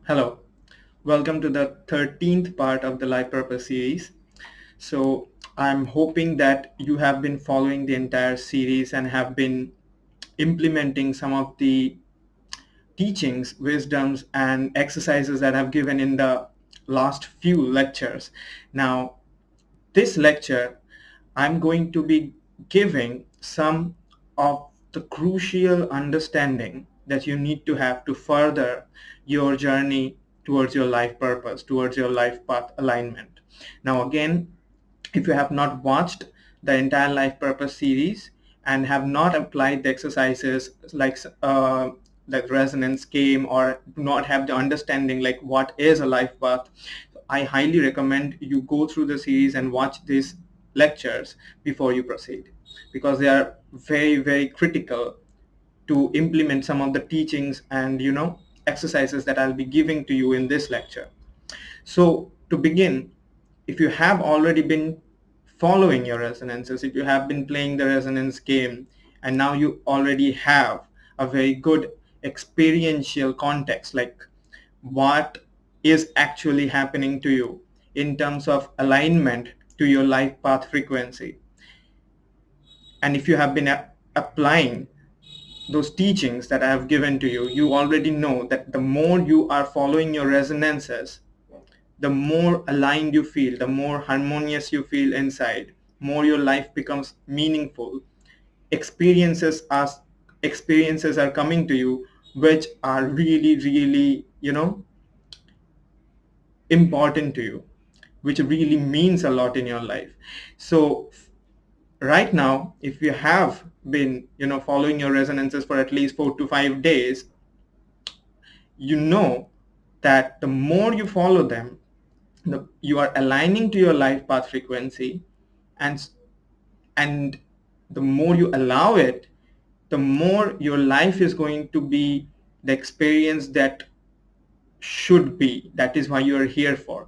Hello, welcome to the 13th part of the Life Purpose series. So, I'm hoping that you have been following the entire series and have been implementing some of the teachings, wisdoms, and exercises that I've given in the last few lectures. Now, this lecture, I'm going to be giving some of the crucial understanding that you need to have to further your journey towards your life purpose, towards your life path alignment. Now, again, if you have not watched the entire life purpose series and have not applied the exercises like resonance game, or do not have the understanding like what is a life path, I highly recommend you go through the series and watch these lectures before you proceed, because they are very, very critical to implement some of the teachings and exercises that I'll be giving to you in this lecture. So to begin, if you have already been following your resonances, if you have been playing the resonance game, and now you already have a very good experiential context, like what is actually happening to you in terms of alignment to your life path frequency, and if you have been applying those teachings that I have given to you, you already know that the more you are following your resonances, the more aligned you feel, the more harmonious you feel inside, more your life becomes meaningful. Experiences as experiences are coming to you which are really, really, important to you, which really means a lot in your life. So right now, if you have been, following your resonances for at least 4 to 5 days, you know that the more you follow them, you are aligning to your life path frequency, and and the more you allow it, the more your life is going to be the experience that should be. That is why you are here for.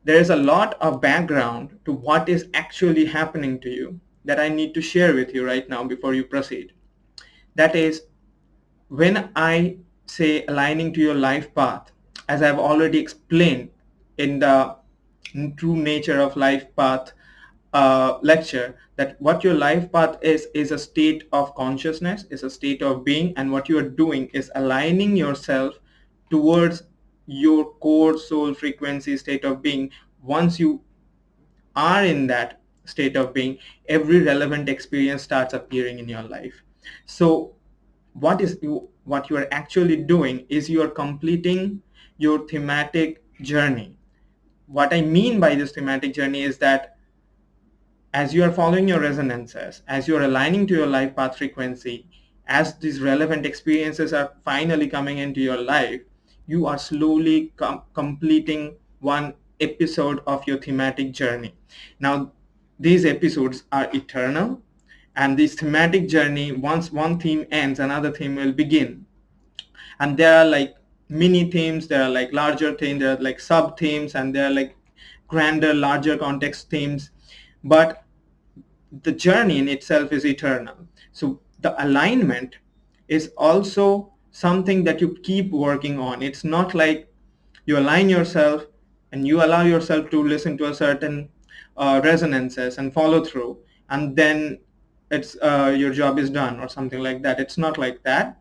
There is a lot of background to what is actually happening to you that I need to share with you right now before you proceed. That is, when I say aligning to your life path, as I've already explained in the true nature of life path lecture, that what your life path is a state of consciousness, is a state of being, and what you are doing is aligning yourself towards your core soul frequency state of being. Once you are in that state of being, every relevant experience starts appearing in your life. So what you are actually doing is you are completing your thematic journey. What I mean by this thematic journey is that as you are following your resonances, as you are aligning to your life path frequency, as these relevant experiences are finally coming into your life, you are slowly completing one episode of your thematic journey. Now, these episodes are eternal, and this thematic journey, once one theme ends, another theme will begin. And there are like mini themes, there are like larger themes, there are like sub themes, and there are like grander, larger context themes. But the journey in itself is eternal. So the alignment is also something that you keep working on. It's not like you align yourself and you allow yourself to listen to a certain resonances and follow through, and then it's your job is done or something like that. It's not like that.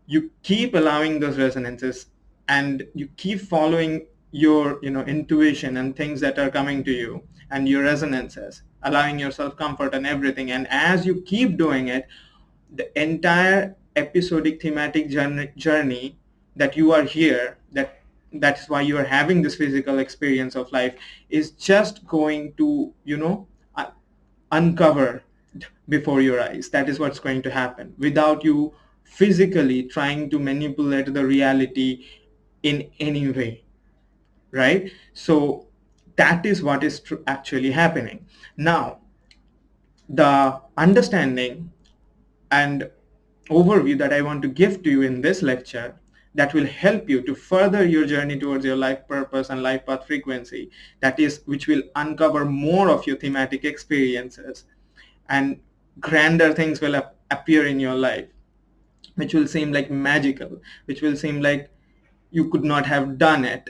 You keep allowing those resonances, and you keep following your intuition and things that are coming to you, and your resonances, allowing yourself comfort and everything. And as you keep doing it, the entire episodic thematic journey that you are here, that's why you are having this physical experience of life, is just going to uncover before your eyes. That is what's going to happen without you physically trying to manipulate the reality in any way, right? So that is what is actually happening. Now, the understanding and overview that I want to give to you in this lecture, that will help you to further your journey towards your life purpose and life path frequency, that is, which will uncover more of your thematic experiences, and grander things will appear in your life, which will seem like magical, which will seem like you could not have done it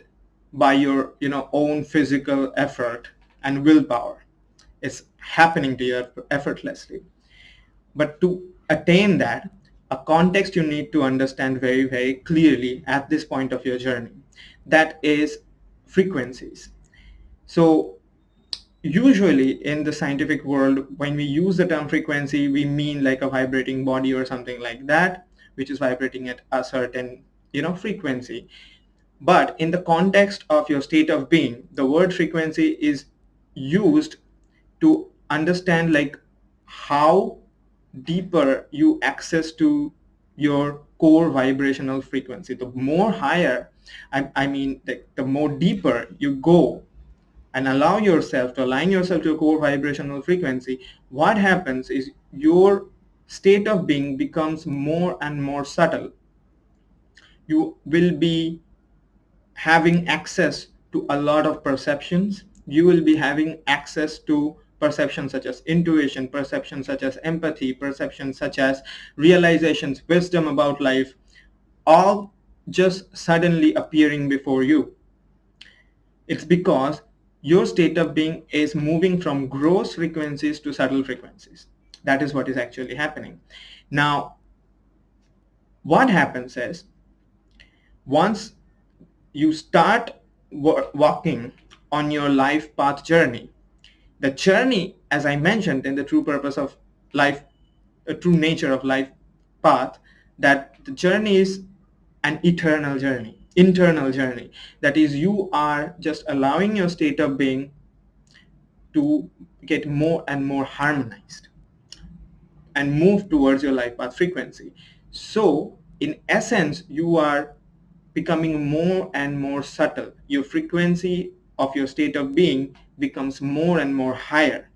by your own physical effort and willpower. It's happening to you effortlessly. But to attain that, a context you need to understand very, very clearly at this point of your journey. That is frequencies. So usually in the scientific world, when we use the term frequency, we mean like a vibrating body or something like that, which is vibrating at a certain frequency. But in the context of your state of being, the word frequency is used to understand like how deeper you access to your core vibrational frequency. The more higher, I mean the more deeper you go and allow yourself to align yourself to your core vibrational frequency, what happens is your state of being becomes more and more subtle. You will be having access to a lot of perceptions. You will be having access to perceptions such as intuition, perceptions such as empathy, perceptions such as realizations, wisdom about life, all just suddenly appearing before you. It's because your state of being is moving from gross frequencies to subtle frequencies. That is what is actually happening. Now, what happens is once you start walking on your life path journey, the journey, as I mentioned in the true purpose of life, true nature of life path, that the journey is an eternal journey, internal journey. That is, you are just allowing your state of being to get more and more harmonized and move towards your life path frequency. So in essence, you are becoming more and more subtle. Your frequency of your state of being becomes more and more higher.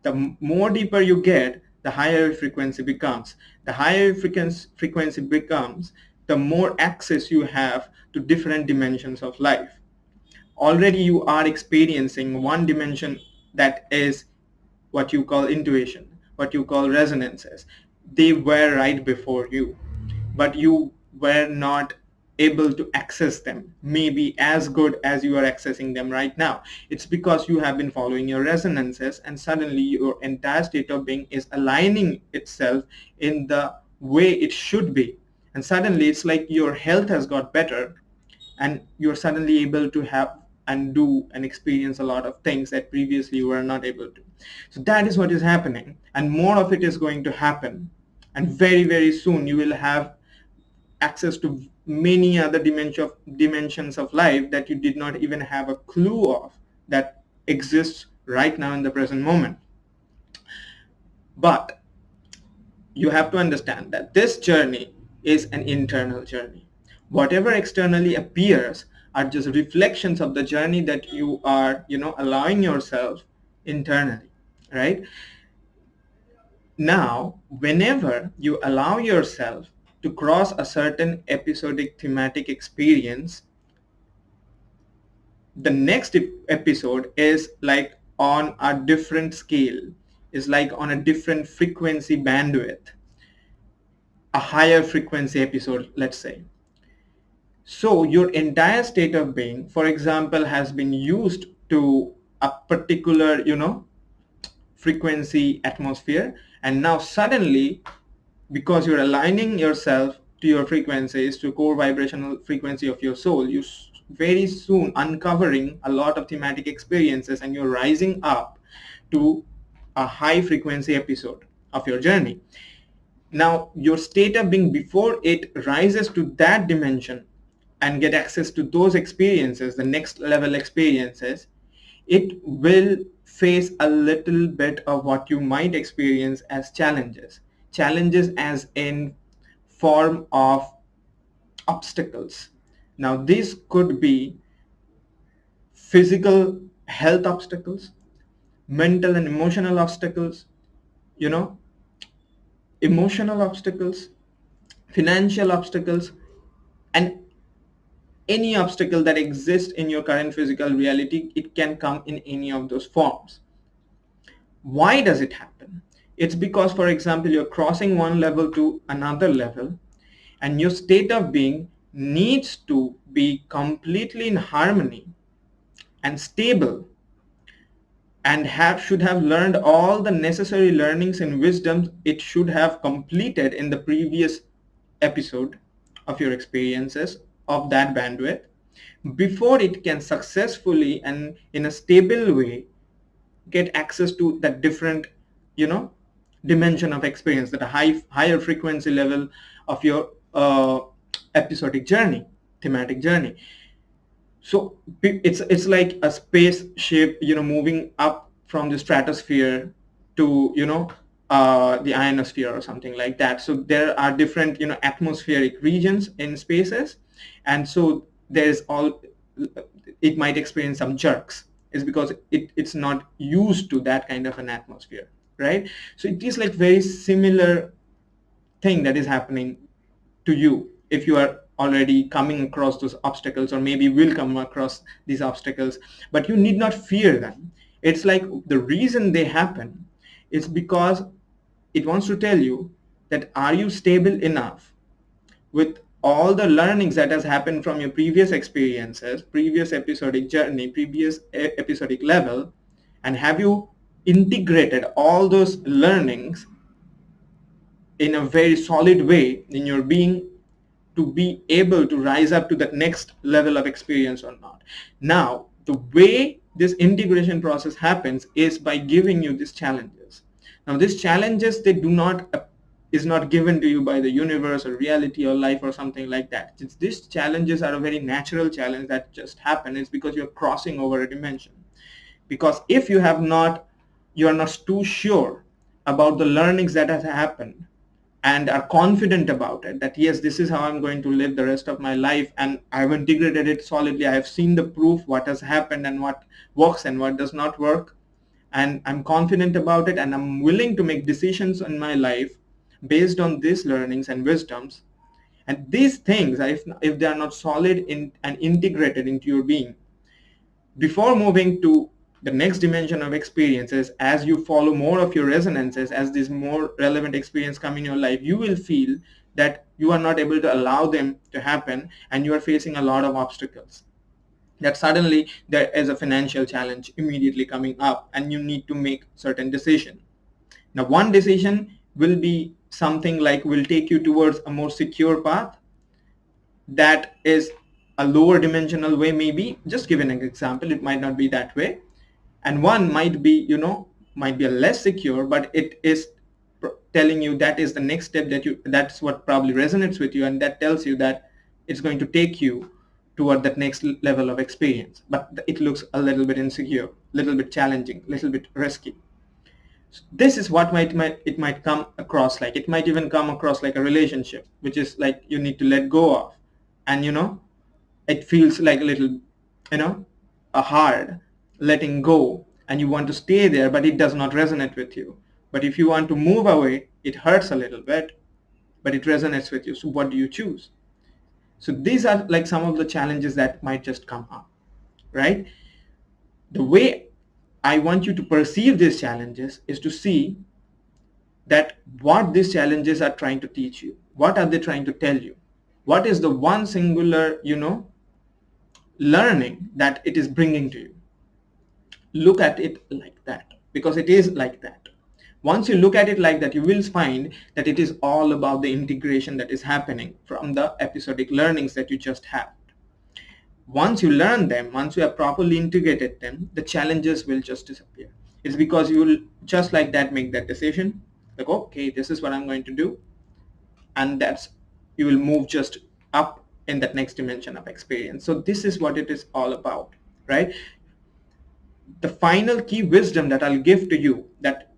The more deeper you get, the higher frequency becomes. The higher frequency becomes, the more access you have to different dimensions of life. Already you are experiencing one dimension, that is what you call intuition, what you call resonances. They were right before you, but you were not able to access them maybe as good as you are accessing them right now. It's because you have been following your resonances, and suddenly your entire state of being is aligning itself in the way it should be. And suddenly it's like your health has got better, and you're suddenly able to have and do and experience a lot of things that previously you were not able to. So that is what is happening, and more of it is going to happen. And very, very soon you will have access to many other dimensions of life that you did not even have a clue of that exists right now in the present moment. But you have to understand that this journey is an internal journey. Whatever externally appears are just reflections of the journey that you are, allowing yourself internally, right? Now, whenever you allow yourself to cross a certain episodic thematic experience, the next episode is like on a different scale, is like on a different frequency bandwidth, a higher frequency episode, let's say. So your entire state of being, for example, has been used to a particular, frequency atmosphere, and now suddenly, because you're aligning yourself to your frequencies, to core vibrational frequency of your soul, you very soon uncovering a lot of thematic experiences, and you're rising up to a high frequency episode of your journey. Now your state of being, before it rises to that dimension and get access to those experiences, the next level experiences, it will face a little bit of what you might experience as challenges. Challenges as in form of obstacles. Now these could be physical health obstacles, mental and emotional obstacles, you know, emotional obstacles, financial obstacles, and any obstacle that exists in your current physical reality. It can come in any of those forms. Why does it happen? It's because, for example, you're crossing one level to another level, and your state of being needs to be completely in harmony and stable, and should have learned all the necessary learnings and wisdoms it should have completed in the previous episode of your experiences of that bandwidth, before it can successfully and in a stable way get access to that different, you know, dimension of experience, that a higher frequency level of your episodic journey, thematic journey. So it's like a spaceship, you know, moving up from the stratosphere to, you know, the ionosphere or something like that. So there are different, you know, atmospheric regions in spaces, and so there's all, it might experience some jerks. Is because it's not used to that kind of an atmosphere, right? So it is like very similar thing that is happening to you if you are already coming across those obstacles, or maybe will come across these obstacles, but you need not fear them. It's like the reason they happen is because it wants to tell you that are you stable enough with all the learnings that has happened from your previous experiences, previous episodic journey, previous episodic level, and have you integrated all those learnings in a very solid way in your being to be able to rise up to that next level of experience or not. Now, the way this integration process happens is by giving you these challenges. Now, these challenges, they do not is not given to you by the universe or reality or life or something like that. These challenges are a very natural challenge that just happen. It's because you're crossing over a dimension. Because if you have not, you are not too sure about the learnings that has happened, and are confident about it, that yes, this is how I'm going to live the rest of my life, and I've integrated it solidly, I have seen the proof what has happened and what works and what does not work, and I'm confident about it, and I'm willing to make decisions in my life based on these learnings and wisdoms. And these things, if they are not solid and integrated into your being, before moving to the next dimension of experiences, as you follow more of your resonances, as this more relevant experience come in your life, you will feel that you are not able to allow them to happen, and you are facing a lot of obstacles. That suddenly there is a financial challenge immediately coming up, and you need to make certain decision. Now, one decision will be something like will take you towards a more secure path, that is a lower dimensional way, maybe. Just giving an example, it might not be that way. And one might be, you know, might be a less secure, but it is telling you that is the next step, that's what probably resonates with you, and that tells you that it's going to take you toward that next level of experience, but it looks a little bit insecure, a little bit challenging, a little bit risky. So this is what it might come across like. It might even come across like a relationship, which is like you need to let go of, and you know, it feels like a little, you know, a hard letting go, and you want to stay there, but it does not resonate with you. But if you want to move away, it hurts a little bit, but it resonates with you. So what do you choose? So these are like some of the challenges that might just come up, right? The way I want you to perceive these challenges is to see that what these challenges are trying to teach you. What are they trying to tell you? What is the one singular, you know, learning that it is bringing to you? Look at it like that, because it is like that. Once you look at it like that, you will find that it is all about the integration that is happening from the episodic learnings that you just had. Once you learn them, once you have properly integrated them, the challenges will just disappear. It's because you will just like that make that decision, like, okay, this is what I'm going to do, and that's, you will move just up in that next dimension of experience. So this is what it is all about, right? The final key wisdom that I'll give to you that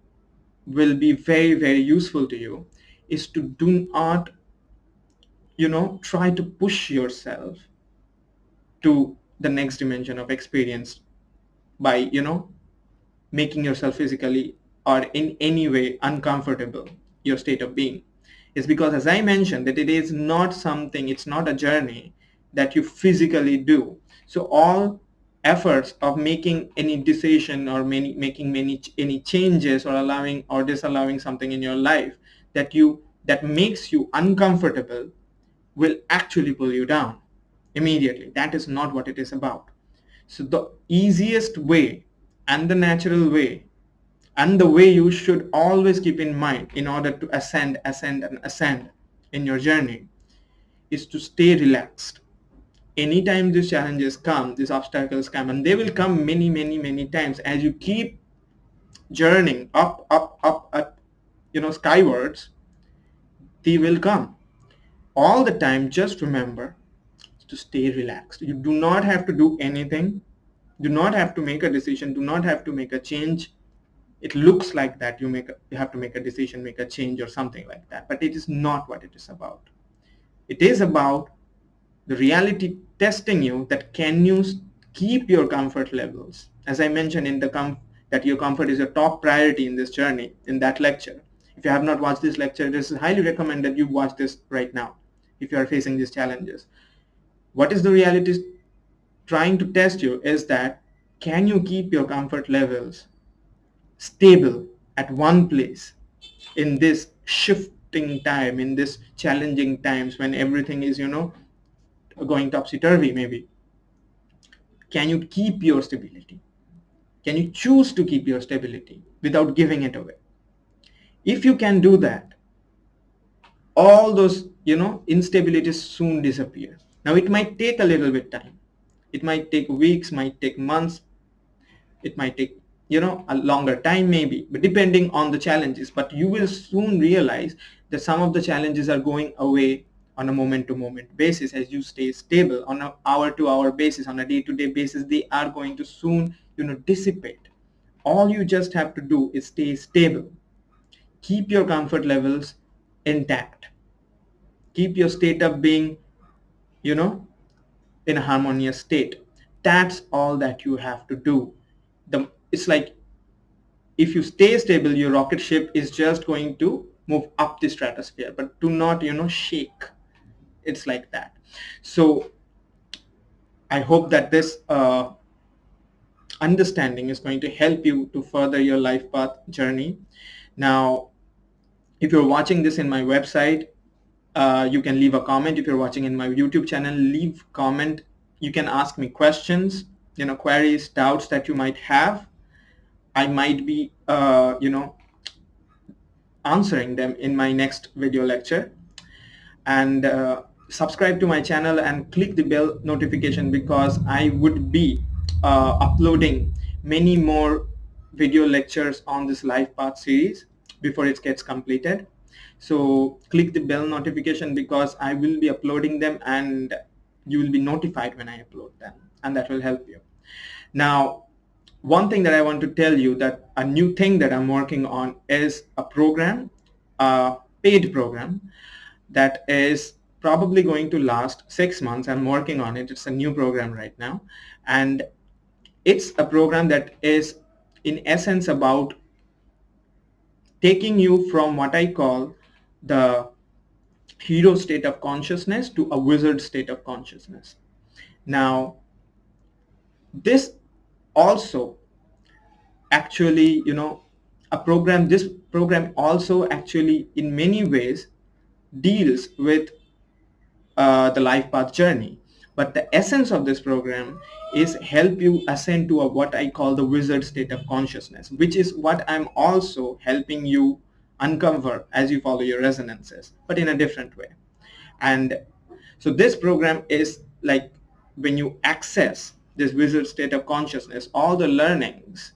will be very, very useful to you is to do not, you know, try to push yourself to the next dimension of experience by, you know, making yourself physically or in any way uncomfortable, your state of being. Is because, as I mentioned, that it is not something, it's not a journey that you physically do. So all efforts of making any decision or making any changes or allowing or disallowing something in your life that makes you uncomfortable will actually pull you down immediately. That is not what it is about. So the easiest way and the natural way and the way you should always keep in mind in order to ascend, ascend, and ascend in your journey is to stay relaxed. Anytime these challenges come, these obstacles come, and they will come many, many, many times as you keep journeying up, up, up, up, skywards, they will come. All the time, just remember to stay relaxed. You do not have to do anything. Do not have to make a decision. Do not have to make a change. It looks like that you have to make a decision, make a change or something like that. But it is not what it is about. It is about the reality testing you that can you keep your comfort levels. As I mentioned that your comfort is your top priority in this journey, in that lecture. If you have not watched this lecture, this is highly recommended you watch this right now if you are facing these challenges. What is the reality trying to test you is that can you keep your comfort levels stable at one place in this shifting time, in this challenging times when everything is, going topsy-turvy maybe. Can you keep your stability? Can you choose to keep your stability without giving it away? If you can do that, all those, instabilities soon disappear. Now it might take a little bit time. It might take weeks, might take months, it might take a longer time maybe, but depending on the challenges. But you will soon realize that some of the challenges are going away on a moment to moment basis as you stay stable. On an hour to hour basis, on a day to day basis, they are going to soon dissipate. All you just have to do is stay stable, keep your comfort levels intact, keep your state of being you know in a harmonious state. That's all that you have to do. It's like if you stay stable, your rocket ship is just going to move up the stratosphere, but do not, shake. It's like that. So I hope that this understanding is going to help you to further your life path journey. Now, if you're watching this in my website, you can leave a comment. If you're watching in my YouTube channel, leave comment. You can ask me questions, queries, doubts that you might have. I might be, answering them in my next video lecture. And subscribe to my channel and click the bell notification because I would be uploading many more video lectures on this life path series before it gets completed. So click the bell notification because I will be uploading them and you will be notified when I upload them, and that will help you. Now, one thing that I want to tell you, that a new thing that I'm working on is a program, a paid program that is probably going to last 6 months. I'm working on it. It's a new program right now. And it's a program that is in essence about taking you from what I call the hero state of consciousness to a wizard state of consciousness. Now, this also actually, this program also actually in many ways deals with the life path journey. But the essence of this program is help you ascend to what I call the wizard state of consciousness, which is what I'm also helping you uncover as you follow your resonances, but in a different way. And so this program is like when you access this wizard state of consciousness, all the learnings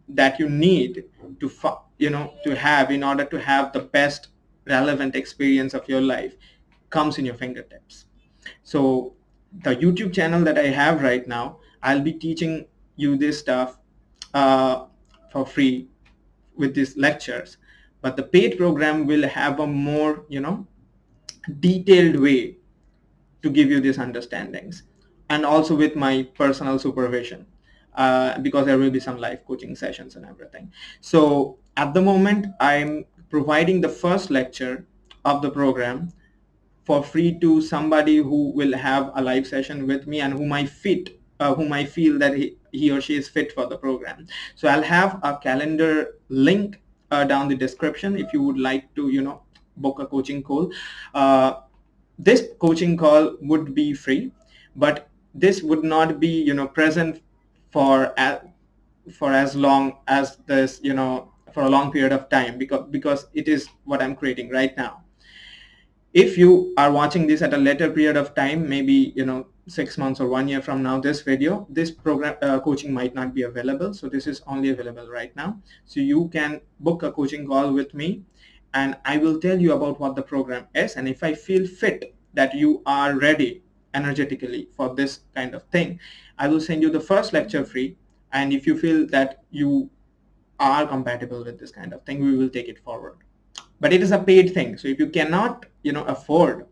that you need to to have in order to have the best relevant experience of your life comes in your fingertips. So the YouTube channel that I have right now, I'll be teaching you this stuff for free with these lectures, but the paid program will have a more detailed way to give you these understandings, and also with my personal supervision, because there will be some live coaching sessions and everything. So at the moment, I'm providing the first lecture of the program for free to somebody who will have a live session with me and whom I feel that he or she is fit for the program. So I'll have a calendar link down the description if you would like to book a coaching call. This coaching call would be free, but this would not be, present for for as long as this, for a long period of time, because it is what I'm creating right now. If you are watching this at a later period of time, maybe 6 months or 1 year from now, this program coaching might not be available. So this is only available right now. So you can book a coaching call with me, and I will tell you about what the program is. And if I feel fit that you are ready energetically for this kind of thing, I will send you the first lecture free. And if you feel that you are compatible with this kind of thing, we will take it forward. But it is a paid thing. So if you cannot afford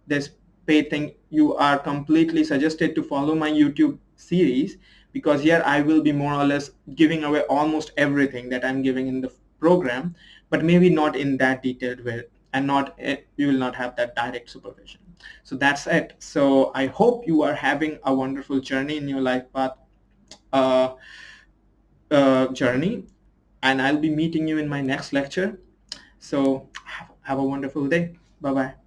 this paid thing, you are completely suggested to follow my YouTube series, because here I will be more or less giving away almost everything that I'm giving in the program, but maybe not in that detailed way, and not you will not have that direct supervision. So that's it. So I hope you are having a wonderful journey in your life path uh, journey, and I'll be meeting you in my next lecture. So have a wonderful day. Bye bye.